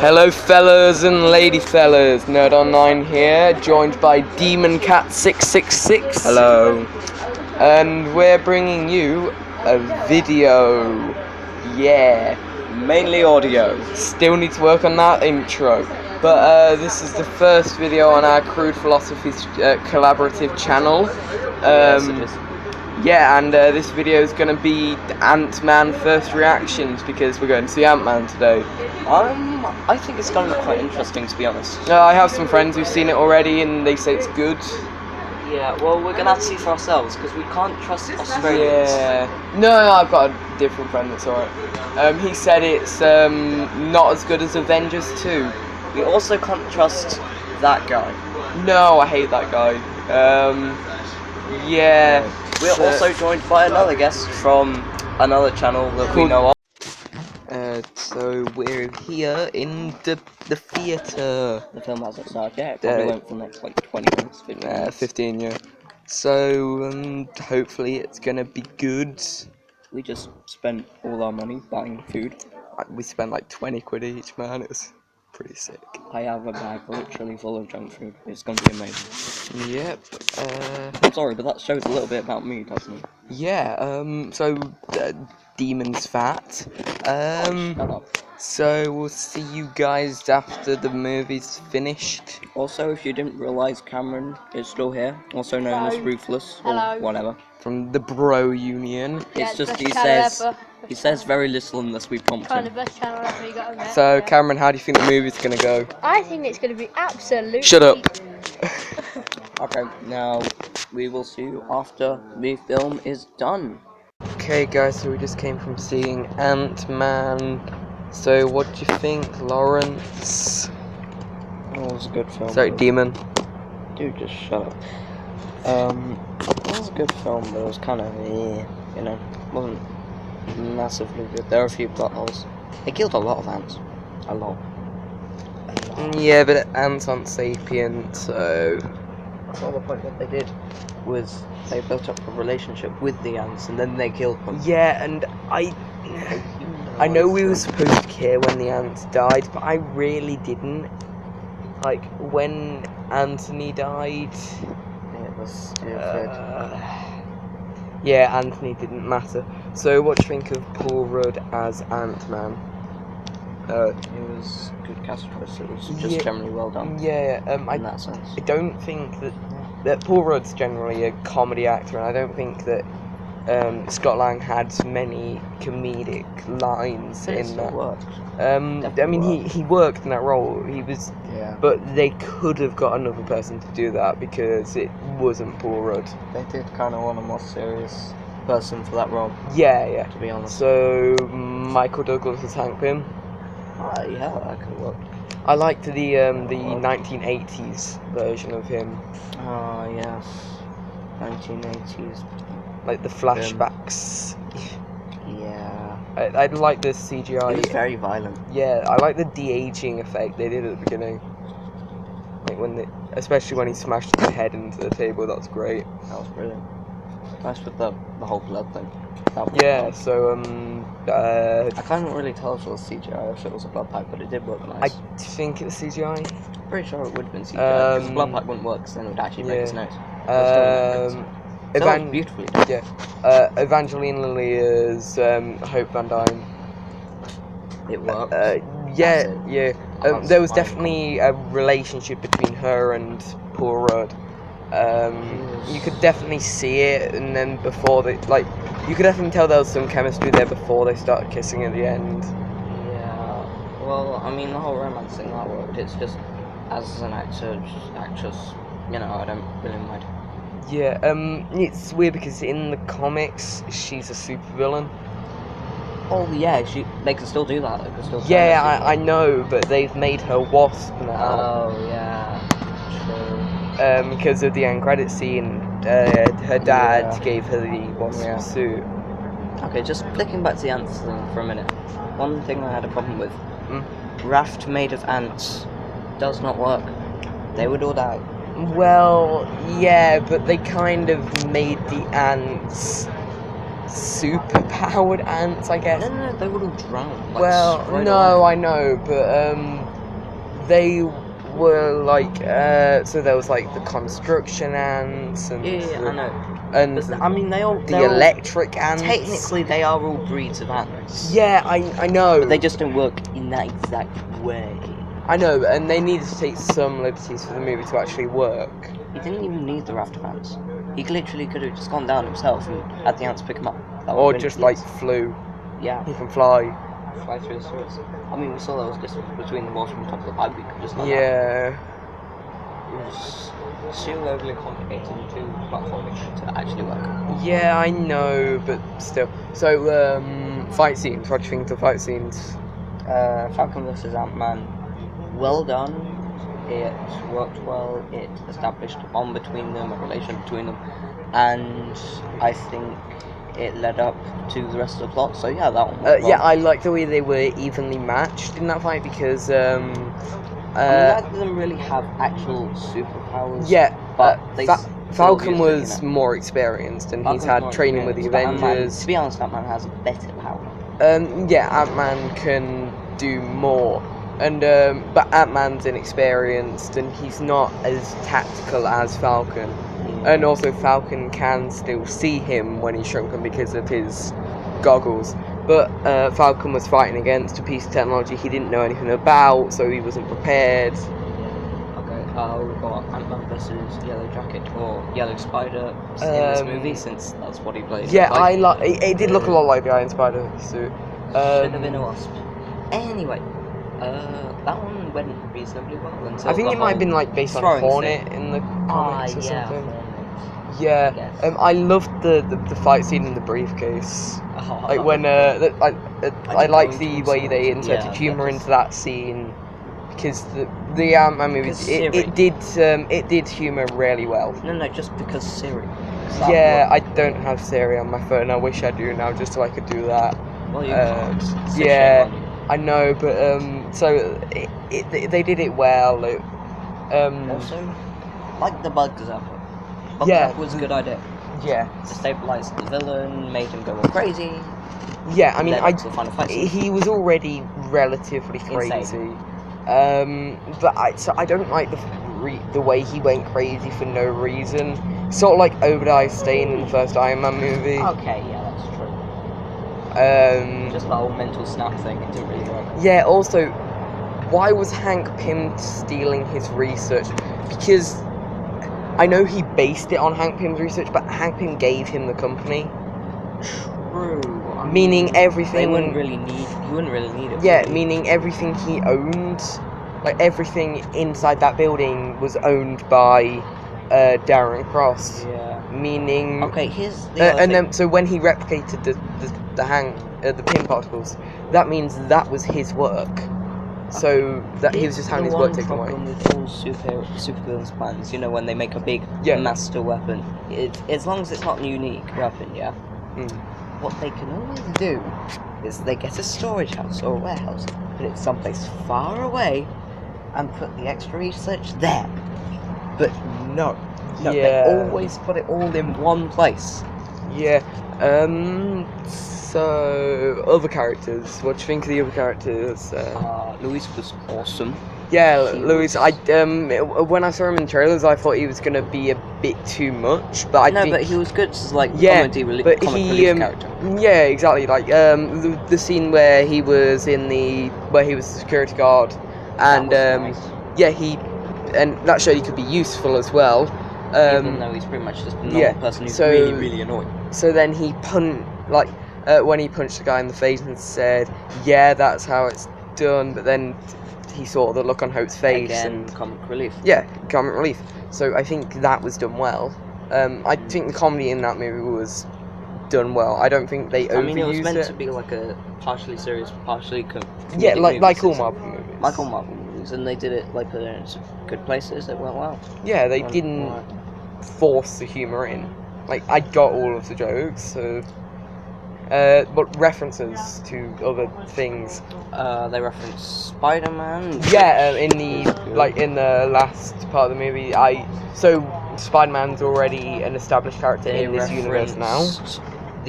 Hello fellas and lady fellas, NerdOnline here, joined by Demon Cat 666. Hello. And we're bringing you a video. Yeah. Mainly audio. Still need to work on that intro. But this is the first video on our Crude Philosophies collaborative channel. Yes, it is. Yeah, and this video is going to be Ant-Man first reactions because we're going to see Ant-Man today. I think it's going to be quite interesting, to be honest. I have some friends who've seen it already and they say it's good. Yeah, well, we're going to have to see for ourselves because we can't trust Australians. Yeah. No, I've got a different friend that's alright. He said it's not as good as Avengers 2. We also can't trust that guy. No, I hate that guy. Yeah. We're also joined by another guest from another channel that we know of. So we're here in the theatre. The film hasn't started yet. It probably won't for the next like 20 minutes, 15 minutes. 15, yeah. So hopefully it's gonna be good. We just spent all our money buying food. We spent like 20 quid each, man. It was pretty sick. I have a bag literally full of junk food. It's gonna be amazing. Yep. I'm sorry, but that shows a little bit about me, doesn't it? Yeah. So Demon's fat. Shut up. So we'll see you guys after the movie's finished. Also, if you didn't realise, Cameron is still here, also known as Ruthless or whatever. From the Bro Union. It's just he says very little unless we prompt him. The best channel ever you got on there. So Cameron, how do you think the movie's gonna go? I think it's gonna be absolutely. Shut up. Okay, now we will see you after the film is done. Okay guys, so we just came from seeing Ant-Man. So what do you think, Lawrence? Oh, it was a good film. Sorry, Demon. Dude, just shut up. It was a good film, but it was kind of, wasn't massively good. There were a few plot holes. They killed a lot of ants. A lot. Yeah, but ants aren't sapient, so... That's all the point. What they did was they built up a relationship with the ants and then they killed them. Yeah, and I know we were supposed to care when the ants died, but I really didn't. Like, when Anthony died... It was stupid. Yeah, Anthony didn't matter. So what do you think of Paul Rudd as Ant-Man? It was a good cast choice. It was just generally well done. Yeah, in that sense. I don't think that Paul Rudd's generally a comedy actor, and I don't think that Scott Lang had many comedic lines But in that. Worked. I mean, he worked in that role. He was, but they could have got another person to do that because it wasn't Paul Rudd. They did kind of want a more serious person for that role. Yeah. To be honest. So Michael Douglas as Hank Pym. Yeah, that could work. I liked the 1980s version of him. Oh yes, 1980s. Like the flashbacks. Yeah. I like the CGI. It was very violent. Yeah, I like the de-aging effect they did at the beginning. Like especially when he smashed his head into the table. That was great. That was brilliant. Nice with the whole blood thing. Yeah. So I can't really tell if it was CGI or if it was a blood pipe, but it did work nice. I think it was CGI. Pretty sure it would have been CGI because the blood pipe wouldn't work, because then it would actually break his nose. Beautifully done. Yeah. Evangeline Lilly is Hope Van Dyne. It worked. Yeah. There was definitely a relationship between her and Paul Rudd. You could definitely see it, and then before you could definitely tell there was some chemistry there before they started kissing at the end. Yeah. Well, I mean, the whole romance thing that worked. It's just as an actress, I don't really mind. Yeah. It's weird because in the comics she's a supervillain. Oh yeah, they can still do that. They can still. Yeah, I know, but they've made her Wasp now. Oh yeah. True. Because of the end credit scene, her dad gave her the Wasp suit. Okay, just flicking back to the ants thing for a minute. One thing I had a problem with: raft made of ants does not work. They would all die. Well, yeah, but they kind of made the ants super powered ants, I guess. No, they would have drowned. Like, Well, straight no, away. I know, but they were like so there was like the construction ants and Yeah, I know. and But, I mean, the electric ants. Technically, they are all breeds of ants. Yeah, I know. But they just don't work in that exact way. I know, and they needed to take some liberties for the movie to actually work. He didn't even need the raft of ants. He literally could have just gone down himself and had the ants pick him up. Or just like flew. Yeah. He can fly. Fly through the sewers. I mean, we saw that was just between the walls from the top of the pipe. We could just like Yeah. that. It was too overly complicated and too platformish to actually work. Yeah, I know, but still. So, fight scenes. What do you think of the fight scenes? Falcon vs. Ant-Man. Well done. It worked well. It established a bond between them, a relation between them, and I think it led up to the rest of the plot. So yeah, that one. Yeah, I like the way they were evenly matched in that fight because I mean, neither of them really have actual superpowers. yeah, but Falcon was more experienced and Falcon's he's had more training with the experienced, but Avengers. to be honest, Ant-Man has a better power. Yeah, Ant-Man can do more. And but Ant-Man's inexperienced and he's not as tactical as Falcon. And also Falcon can still see him when he's shrunken because of his goggles. But Falcon was fighting against a piece of technology he didn't know anything about, so he wasn't prepared. Okay, we've got Ant-Man versus Yellow Jacket or Yellow Spider in this movie, since that's what he plays. Yeah, it did look a lot like the Iron Spider suit. Should have been a wasp. Anyway, that one went reasonably well until I think it might have been like based on Hornet in the comics or something. Yeah, I loved the fight scene in the briefcase. Like when I like the way they inserted humor into that scene because the Ant-Man movie it did humor really well. No, just because Siri. Yeah, I don't have Siri on my phone. I wish I do now, just so I could do that. Well, you can't. Yeah, I know, but so they did it well. Also, like the bug example. Yeah, was a good idea. Yeah, to stabilize the villain, made him go all crazy. Yeah, I mean, he was already relatively crazy. But I don't like the way he went crazy for no reason. Sort of like Obadiah Stane in the first Iron Man movie. Okay, yeah, that's true. Just that whole mental snap thing, it didn't really work. Yeah, also, why was Hank Pym stealing his research? Because I know he based it on Hank Pym's research, but Hank Pym gave him the company. True. Meaning everything. You wouldn't really need it. Yeah, meaning everything he owned, like everything inside that building was owned by Darren Cross. Yeah. Meaning. Okay, here's the and then so when he replicated the Pym particles, that means that was his work. So that he was just having his work taken away. With all supervillains' plans, you know, when they make a big master weapon, as long as it's not a unique weapon, yeah. What they can always do is they get a storage house or a warehouse, put it someplace far away, and put the extra research there. But no, they always put it all in one place. Yeah. So, other characters. What do you think of the other characters? Luis was awesome. Yeah, Luis. When I saw him in trailers, I thought he was gonna be a bit too much, but but he was good as like comic relief character. Yeah, exactly. Like the scene where he was where he was the security guard, and and that showed he could be useful as well. Even though he's pretty much just a normal person who's really, really annoying. So then he when he punched the guy in the face and said, "Yeah, that's how it's done," but then he saw the look on Hope's face and comic relief. Yeah, comic relief. So I think that was done well. I think the comedy in that movie was done well. I don't think they overused it. I mean, it was meant to be like a partially serious, partially yeah, like all Marvel movies. Like all Marvel movies, and they did it like put it in some good places. It went well. Yeah, they didn't force the humor in. Like I got all of the jokes, so. But references to other things. They reference Spider-Man. Yeah, in the last part of the movie, so Spider-Man's already an established character in this universe now.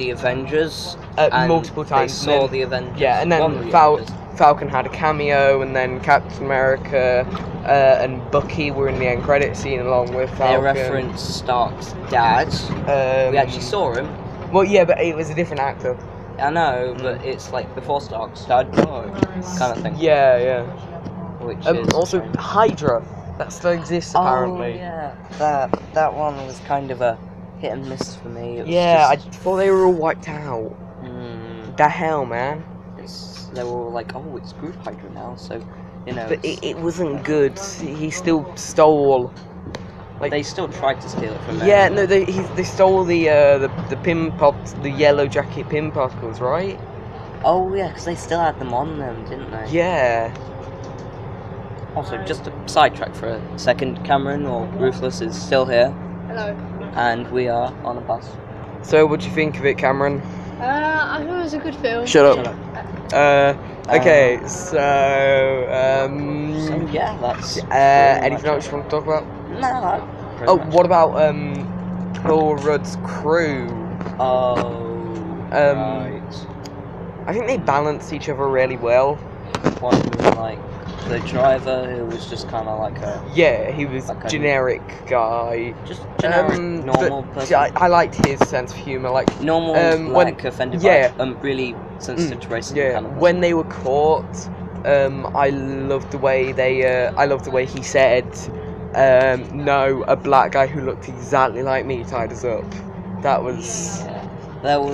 the Avengers. And multiple times. They saw the Avengers. Yeah, and then Falcon had a cameo, and then Captain America and Bucky were in the end credit scene along with Falcon. They referenced Stark's dad. We actually saw him. Well, yeah, but it was a different actor. I know, but it's like before Stark's dad died, kind of thing. Yeah. Which is also strange. Hydra. That still exists apparently. Oh yeah, that one was kind of a hit and miss for me. I thought they were all wiped out. The hell, man. They were all like, oh, it's Crude Hydra now, so you know. But it wasn't good. He still stole. Like, they still tried to steal it from them. Yeah, no, they stole the pin pops, the yellow jacket pin particles, right? Oh yeah, because they still had them on them, didn't they? Yeah. Also, just to sidetrack for a second, Cameron or Ruthless is still here. Hello. And we are on a bus. So, what do you think of it, Cameron? I thought it was a good film. Shut up. Okay, so yeah, that's. anything else you want to talk about? No. What about Paul Rudd's crew? Right. I think they balance each other really well. One who was like the driver, who was just kind of like a. Yeah, he was like generic guy. Just generic, normal person. I liked his sense of humor, like normal, offended by really sensitive to racism. Yeah, kind of when they were caught, I loved the way he said, "No, a black guy who looked exactly like me tied us up." That was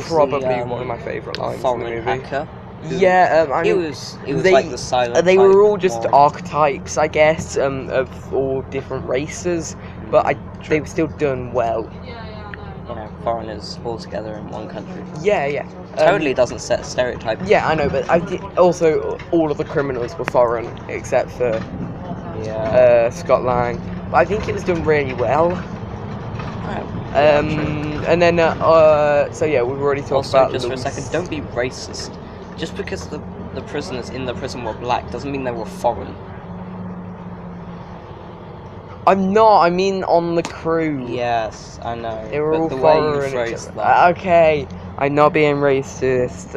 probably one of my favourite lines in the movie. Hacker. Yeah, I mean, it was like the silent. They were all just archetypes, I guess, of all different races, but they were still done well. You know, foreigners all together in one country. Yeah. Totally doesn't set stereotype. Yeah, I know, but also all of the criminals were foreign except for Scott Lang. But I think it was done really well. And then so yeah, we've already talked about. Just for a second, don't be racist. Just because the prisoners in the prison were black doesn't mean they were foreign. I'm not. I mean, on the crew. Yes, I know. They were all the foreign. way you phrased that. Okay, I'm not being racist.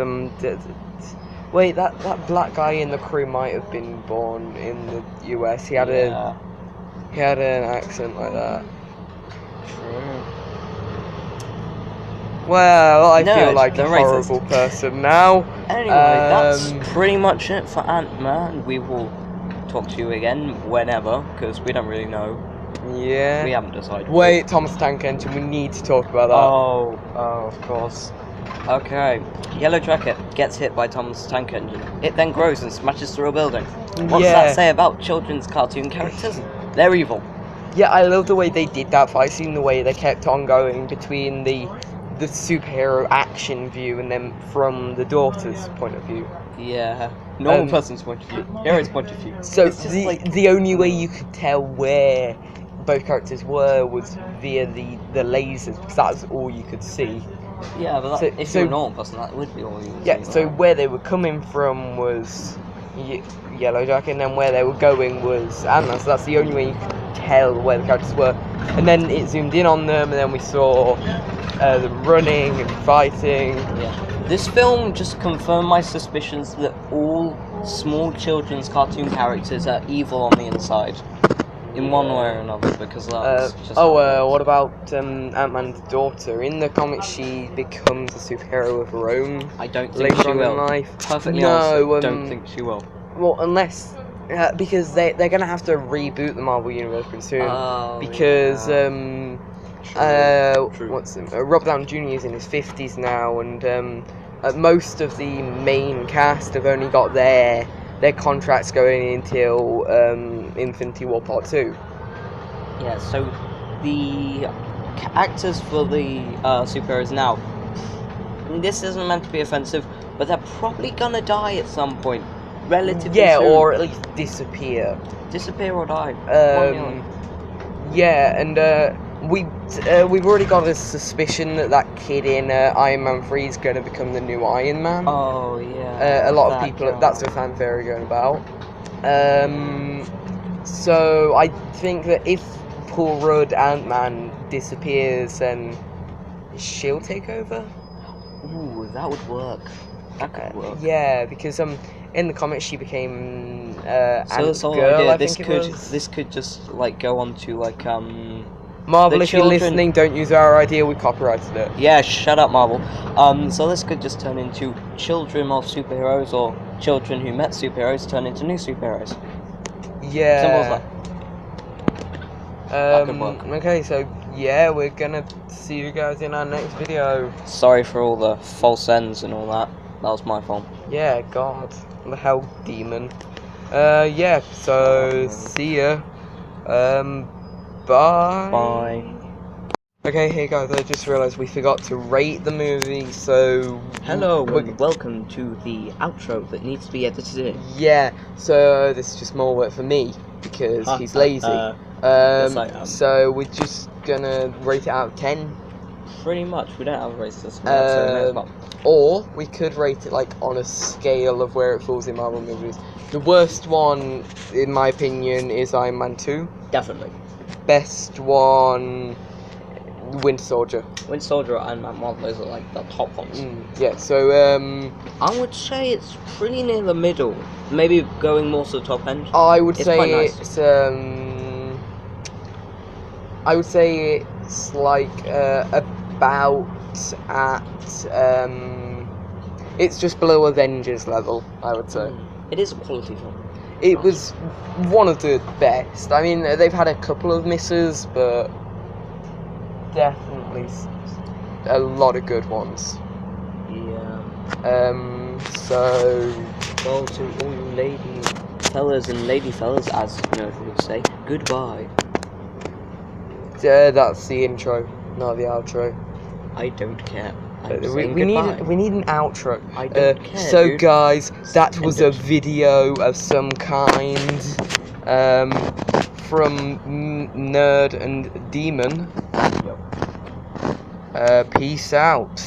Wait, that black guy in the crew might have been born in the US. He had an accent like that. True. Well, I feel like a horrible person now. Anyway, that's pretty much it for Ant-Man. We will talk to you again whenever, because we don't really know. Yeah. We haven't decided. Wait, Thomas Tank Engine, we need to talk about that. Oh, of course. Okay, Yellow Jacket gets hit by Thomas Tank Engine. It then grows and smashes through a building. What's that say about children's cartoon characters? They're evil. Yeah, I love the way they did that fight scene, the way they kept on going between the superhero action view and then from the daughter's point of view. Yeah. Normal person's point of view. Hero's point of view. So the only way you could tell where both characters were was via the lasers, because that's all you could see. Yeah, but if you're a normal person, that would be all you would see. Yeah, so where they were coming from was Yellow Jacket, and then where they were going was Ant-Man, so that's the only way you could tell where the characters were. And then it zoomed in on them, and then we saw them running and fighting. Yeah. This film just confirmed my suspicions that all small children's cartoon characters are evil on the inside. In one way or another, because that's just... what about Ant-Man's daughter? In the comics, she becomes a superhero of her own. I don't think she will. Life. Perfectly honest, don't think she will. Well, unless... because they're going to have to reboot the Marvel Universe pretty soon. Because... True. Rob Downey Jr. is in his 50s now, and most of the main cast have only got their contracts going until Infinity War Part 2. Yeah, so the actors for the superheroes now, this isn't meant to be offensive, but they're probably gonna die at some point, relatively soon. Or at least disappear. Disappear or die. Yeah, and we've already got a suspicion that kid in Iron Man 3 is going to become the new Iron Man. Oh, yeah. A lot of people, that's a fan theory going about. So I think that if Paul Rudd Ant-Man disappears, then she'll take over? Ooh, that would work. That could work. Yeah, because in the comics she became So Girl, idea, I think it was. this could just like go on to like Marvel, the if you're children- listening, don't use our idea. We copyrighted it. Yeah, shut up, Marvel. So this could just turn into children of superheroes or children who met superheroes turn into new superheroes. Yeah. Simple as that. That could work. Okay, so yeah, we're gonna see you guys in our next video. Sorry for all the false ends and all that. That was my fault. Yeah, God, the hell demon. Yeah. So see ya. Bye. Bye. Okay, hey guys, I just realised we forgot to rate the movie, so... Hello and welcome to the outro that needs to be edited in. Yeah, so this is just more work for me, because he's lazy. Yes, I am. So we're just gonna rate it out of 10. Pretty much, we don't have a race this episode. Or we could rate it like on a scale of where it falls in Marvel movies. The worst one, in my opinion, is Iron Man 2. Definitely. Best one... Winter Soldier. Winter Soldier and Ant Man, those are like the top ones. Yeah, so I would say it's pretty near the middle. Maybe going more to the top end. I would say quite nice. it's I would say it's like about at it's just below Avengers level, I would say. It is a quality film. It was one of the best. I mean, they've had a couple of misses, but definitely a lot of good ones. Yeah. So Well, to all you lady fellas and lady fellas, as Nerd would say, goodbye. that's the intro, not the outro. I don't care. We need an outro. I don't care, So dude. guys, that was a End it. video of some kind from Nerd and Demon. Yep. Peace out.